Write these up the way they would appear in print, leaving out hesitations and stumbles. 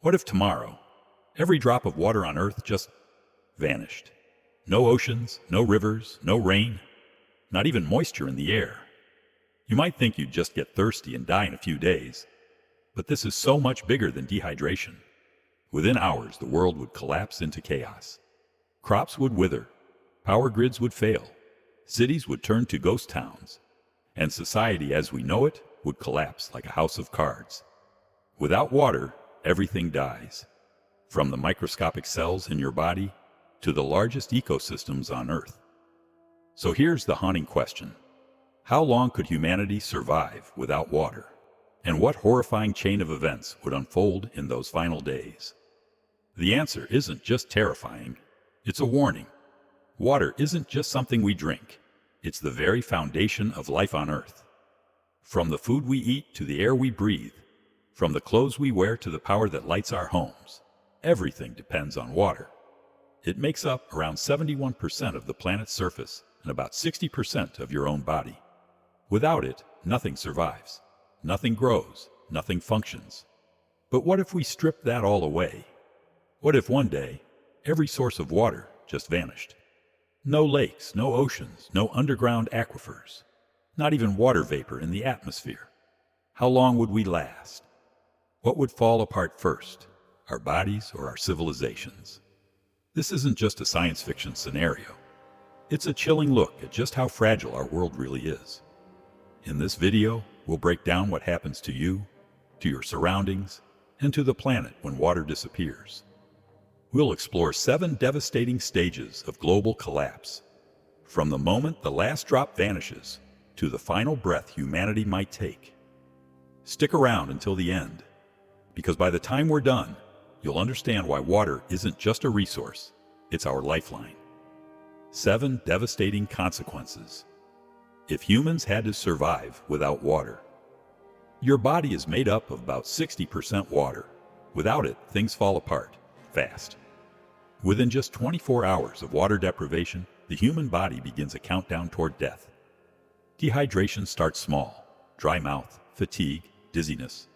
What if tomorrow, every drop of water on Earth just vanished? No oceans, no rivers, no rain, not even moisture in the air. You might think you'd just get thirsty and die in a few days, but this is so much bigger than dehydration. Within hours, the world would collapse into chaos. Crops would wither, power grids would fail, cities would turn to ghost towns, and society as we know it would collapse like a house of cards. Without water, everything dies, from the microscopic cells in your body to the largest ecosystems on Earth. So here's the haunting question. How long could humanity survive without water? And what horrifying chain of events would unfold in those final days? The answer isn't just terrifying, it's a warning. Water isn't just something we drink, it's the very foundation of life on Earth. From the food we eat to the air we breathe, from the clothes we wear to the power that lights our homes, everything depends on water. It makes up around 71% of the planet's surface and about 60% of your own body. Without it, nothing survives, nothing grows, nothing functions. But what if we stripped that all away? What if one day, every source of water just vanished? No lakes, no oceans, no underground aquifers, not even water vapor in the atmosphere. How long would we last? What would fall apart first, our bodies or our civilizations? This isn't just a science fiction scenario. It's a chilling look at just how fragile our world really is. In this video, we'll break down what happens to you, to your surroundings, and to the planet when water disappears. We'll explore 7 devastating stages of global collapse, from the moment the last drop vanishes to the final breath humanity might take. Stick around until the end, because by the time we're done, you'll understand why water isn't just a resource, it's our lifeline. 7 devastating consequences. If humans had to survive without water. Your body is made up of about 60% water. Without it, things fall apart fast. Within just 24 hours of water deprivation, the human body begins a countdown toward death. Dehydration starts small, dry mouth, fatigue, dizziness.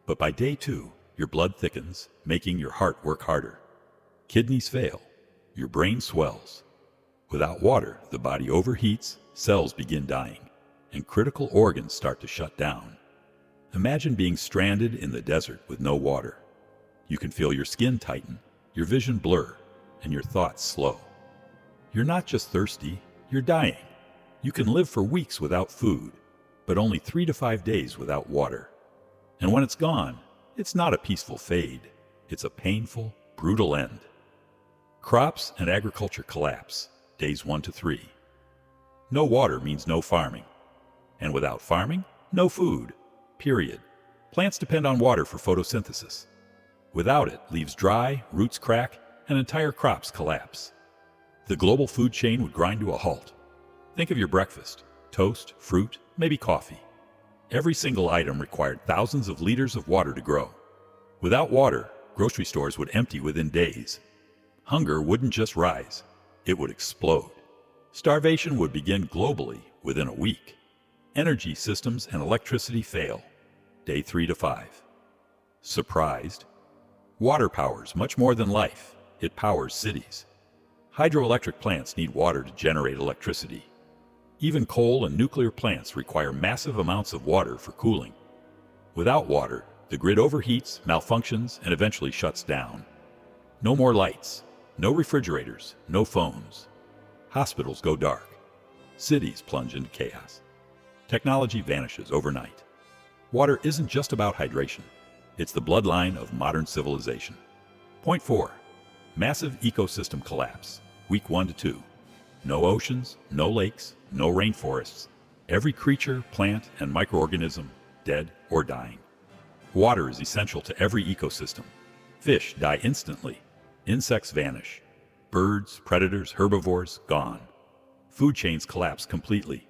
But by day 2, your blood thickens, making your heart work harder. Kidneys fail, your brain swells. Without water, the body overheats, cells begin dying, and critical organs start to shut down. Imagine being stranded in the desert with no water. You can feel your skin tighten, your vision blur, and your thoughts slow. You're not just thirsty, you're dying. You can live for weeks without food, but only 3 to 5 days without water. And when it's gone, it's not a peaceful fade. It's a painful, brutal end. Crops and agriculture collapse, days 1 to 3. No water means no farming. And without farming, no food, period. Plants depend on water for photosynthesis. Without it, leaves dry, roots crack, and entire crops collapse. The global food chain would grind to a halt. Think of your breakfast: toast, fruit, maybe coffee. Every single item required thousands of liters of water to grow. Without water, grocery stores would empty within days. Hunger wouldn't just rise, it would explode. Starvation would begin globally within a week. Energy systems and electricity fail, day 3 to 5. Surprised? Water powers much more than life. It powers cities. Hydroelectric plants need water to generate electricity. Even coal and nuclear plants require massive amounts of water for cooling. Without water, the grid overheats, malfunctions, and eventually shuts down. No more lights, no refrigerators, no phones. Hospitals go dark. Cities plunge into chaos. Technology vanishes overnight. Water isn't just about hydration. It's the bloodline of modern civilization. Point 4. Massive ecosystem collapse, week 1 to 2. No oceans, no lakes, no rainforests. Every creature, plant, and microorganism dead or dying. Water is essential to every ecosystem. Fish die instantly. Insects vanish. Birds, predators, herbivores, gone. Food chains collapse completely.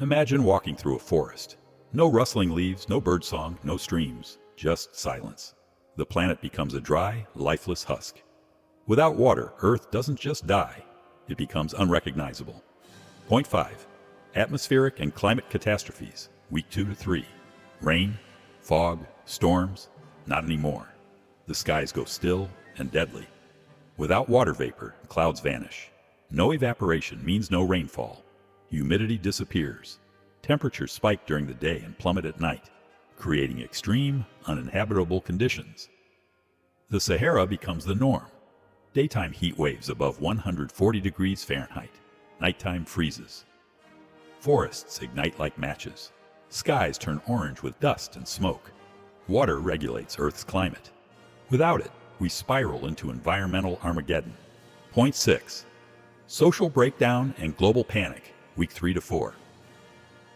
Imagine walking through a forest. No rustling leaves, no birdsong, no streams, just silence. The planet becomes a dry, lifeless husk. Without water, Earth doesn't just die, it becomes unrecognizable. Point 5. Atmospheric and climate catastrophes, week 2 to 3. Rain, fog, storms, not anymore. The skies go still and deadly. Without water vapor, clouds vanish. No evaporation means no rainfall. Humidity disappears. Temperatures spike during the day and plummet at night, creating extreme, uninhabitable conditions. The Sahara becomes the norm. Daytime heat waves above 140 degrees Fahrenheit. Nighttime freezes. Forests ignite like matches. Skies turn orange with dust and smoke. Water regulates Earth's climate. Without it, we spiral into environmental Armageddon. Point 6. Social breakdown and global panic, week 3 to 4.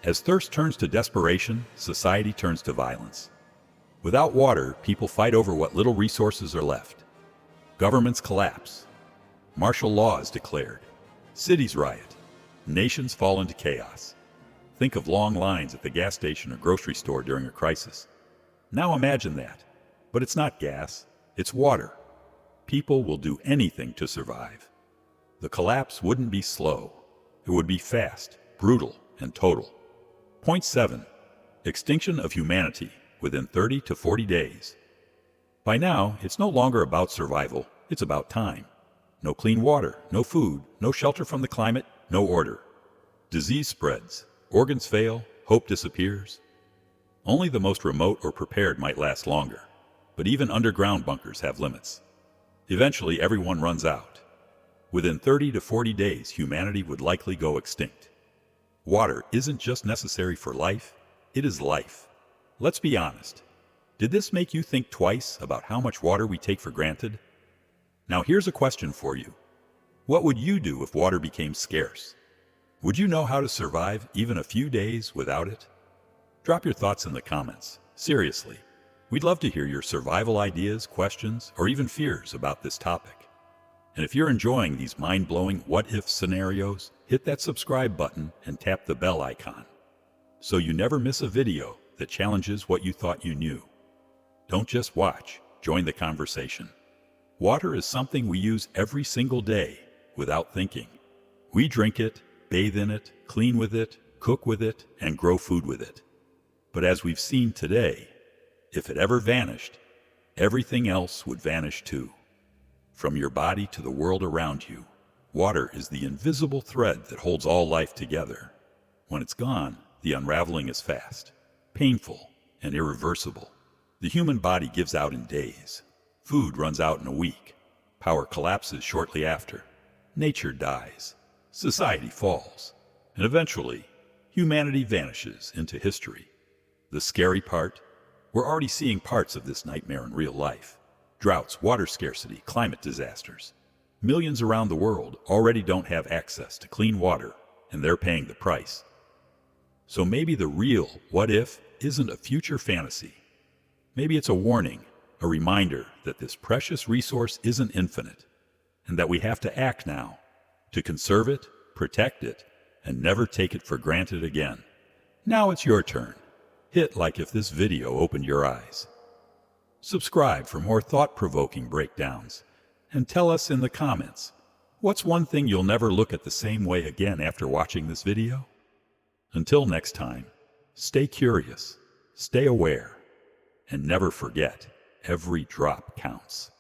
As thirst turns to desperation, society turns to violence. Without water, people fight over what little resources are left. Governments collapse. Martial law is declared. Cities riot. Nations fall into chaos. Think of long lines at the gas station or grocery store during a crisis. Now imagine that. But it's not gas, it's water. People will do anything to survive. The collapse wouldn't be slow. It would be fast, brutal, and total. Point 7. Extinction of humanity within 30 to 40 days. By now, it's no longer about survival, it's about time. No clean water, no food, no shelter from the climate, no order. Disease spreads, organs fail, hope disappears. Only the most remote or prepared might last longer, but even underground bunkers have limits. Eventually, everyone runs out. Within 30 to 40 days, humanity would likely go extinct. Water isn't just necessary for life, it is life. Let's be honest. Did this make you think twice about how much water we take for granted? Now here's a question for you. What would you do if water became scarce? Would you know how to survive even a few days without it? Drop your thoughts in the comments. Seriously, we'd love to hear your survival ideas, questions, or even fears about this topic. And if you're enjoying these mind-blowing what-if scenarios, hit that subscribe button and tap the bell icon, so you never miss a video that challenges what you thought you knew. Don't just watch, join the conversation. Water is something we use every single day without thinking. We drink it, bathe in it, clean with it, cook with it, and grow food with it. But as we've seen today, if it ever vanished, everything else would vanish too. From your body to the world around you, water is the invisible thread that holds all life together. When it's gone, the unraveling is fast, painful, and irreversible. The human body gives out in days. Food runs out in a week. Power collapses shortly after. Nature dies. Society falls. And eventually, humanity vanishes into history. The scary part? We're already seeing parts of this nightmare in real life. Droughts, water scarcity, climate disasters. Millions around the world already don't have access to clean water, and they're paying the price. So maybe the real what if isn't a future fantasy. Maybe it's a warning, a reminder that this precious resource isn't infinite, and that we have to act now to conserve it, protect it, and never take it for granted again. Now it's your turn. Hit like if this video opened your eyes. Subscribe for more thought-provoking breakdowns, and tell us in the comments, what's one thing you'll never look at the same way again after watching this video? Until next time, stay curious, stay aware, and never forget, every drop counts.